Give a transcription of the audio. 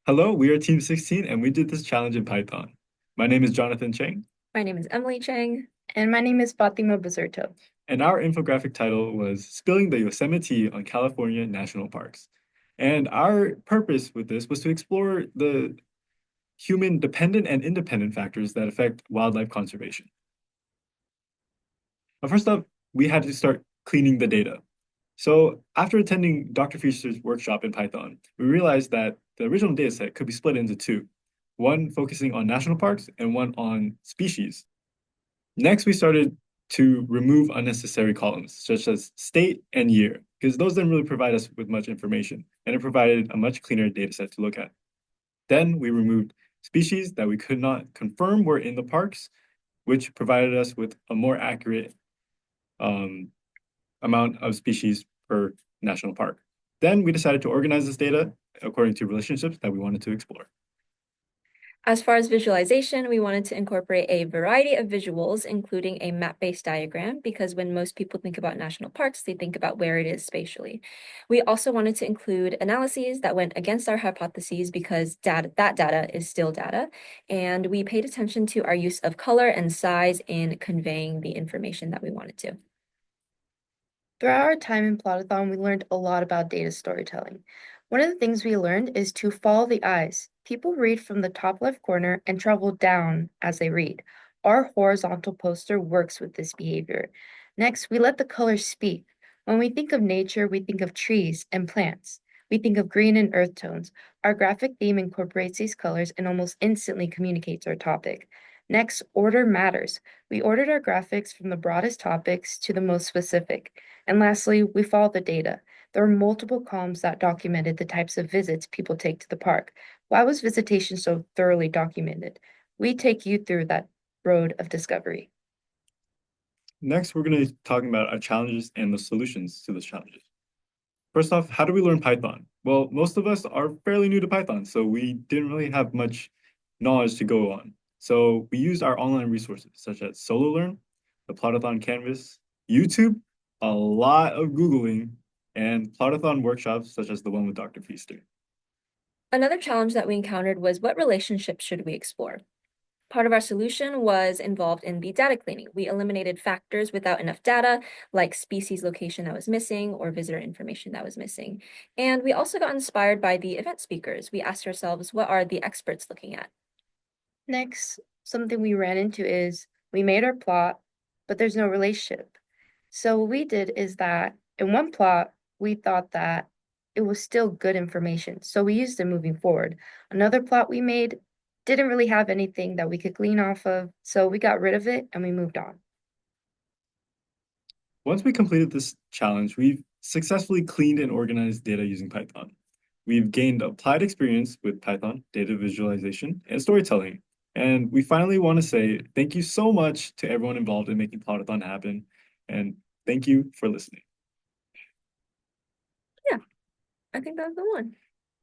Hello, we are Team 16 and we did this challenge in Python. My name is Jonathan Chang, My name is Emily Chang. And my name is Fatima Bazurto. and our infographic title was Spilling the Yosemite on California National Parks. And our purpose with this was to explore the human dependent and independent factors that affect wildlife conservation. But first up, we had to start cleaning the data. So after attending Dr. Fisher's workshop in Python, we realized that the original dataset could be split into two, one focusing on national parks and one on species. Next, we started to remove unnecessary columns, such as state and year, because those didn't really provide us with much information, and it provided a much cleaner data set to look at. Then we removed species that we could not confirm were in the parks, which provided us with a more accurate um, amount of species per national park. Then we decided to organize this data according to relationships that we wanted to explore. As far as visualization, we wanted to incorporate a variety of visuals, including a map-based diagram, because when most people think about national parks, they think about where it is spatially. We also wanted to include analyses that went against our hypotheses because that data is still data, and we paid attention to our use of color and size in conveying the information that we wanted to. Throughout our time in Plot-A-Thon, we learned a lot about data storytelling. One of the things we learned is to follow the eyes. People read from the top left corner and travel down as they read. Our horizontal poster works with this behavior. Next, we let the colors speak. When we think of nature, we think of trees and plants. We think of green and earth tones. Our graphic theme incorporates these colors and almost instantly communicates our topic. Next, order matters. We ordered our graphics from the broadest topics to the most specific. And lastly, we followed the data. There were multiple columns that documented the types of visits people take to the park. Why was visitation so thoroughly documented? We take you through that road of discovery. Next, we're going to be talking about our challenges and the solutions to those challenges. First off, how do we learn Python? Well, most of us are fairly new to Python, so we didn't really have much knowledge to go on. So we used our online resources such as SoloLearn, the Plot-A-Thon Canvas, YouTube, a lot of Googling, and Plot-A-Thon workshops such as the one with Dr. Feaster. Another challenge that we encountered was what relationships should we explore? Part of our solution was involved in the data cleaning. We eliminated factors without enough data, like species location that was missing or visitor information that was missing. And we also got inspired by the event speakers. We asked ourselves, what are the experts looking at? Next, something we ran into is we made our plot, but there's no relationship. So what we did is that in one plot, we thought that it was still good information. So we used it moving forward. Another plot we made didn't really have anything that we could glean off of. So we got rid of it and we moved on. Once we completed this challenge, we've successfully cleaned and organized data using Python. We've gained applied experience with Python, data visualization, and storytelling. And we finally want to say thank you so much to everyone involved in making Plot-A-Thon happen. And thank you for listening. Yeah, I think that's the one.